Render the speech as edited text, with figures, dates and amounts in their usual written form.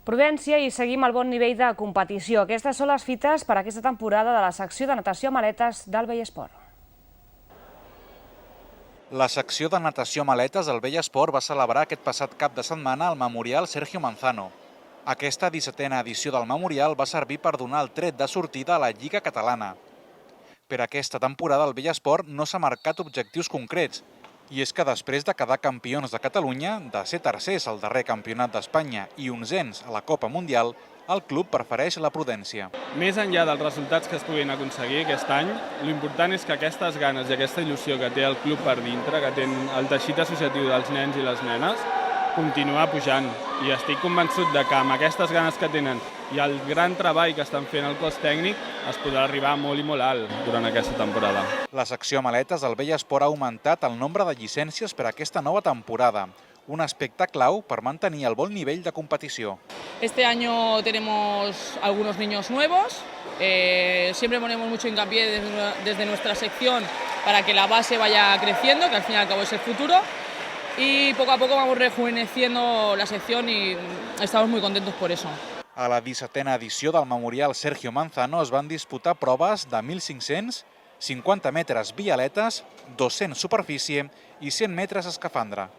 Prudència i seguim el bon nivell de competició. Aquestes són les fites per a aquesta temporada de la secció de natació a maletes del Vellesport. La secció de natació a maletes del Vellesport va celebrar aquest passat cap de setmana el Memorial Sergio Manzano. Aquesta 17a edició del Memorial va servir per donar el tret de sortida a la Lliga Catalana. Per aquesta temporada el Vellesport no s'ha marcat objectius concrets, i és que després de quedar campions de Catalunya, de ser tercers al darrer campionat d'Espanya i 11ens a la Copa Mundial, el club prefereix la prudència. Més enllà dels resultats que es puguin aconseguir aquest any, l'important és que aquestes ganes i aquesta il·lusió que té el club per dintre, que té el teixit associatiu dels nens i les nenes, continua pujant. I estic convençut que amb aquestes ganes que tenen i el gran treball que estan fent el cos tècnic es podrà arribar molt i molt alt durant aquesta temporada. La secció maletes del Vellesport ha augmentat el nombre de llicències per a aquesta nova temporada, un aspecte clau per mantenir el bon nivell de competició. Este año tenemos algunos niños nuevos, siempre ponemos mucho hincapié desde nuestra sección para que la base vaya creciendo, que al fin y al cabo es el futuro, y poco a poco vamos rejuveneciendo la sección y estamos muy contentos por eso. A la 17a edició del Memorial Sergio Manzano es van disputar proves de 1.500, 50 metres vialetes, 200 superfície i 100 metres escafandra.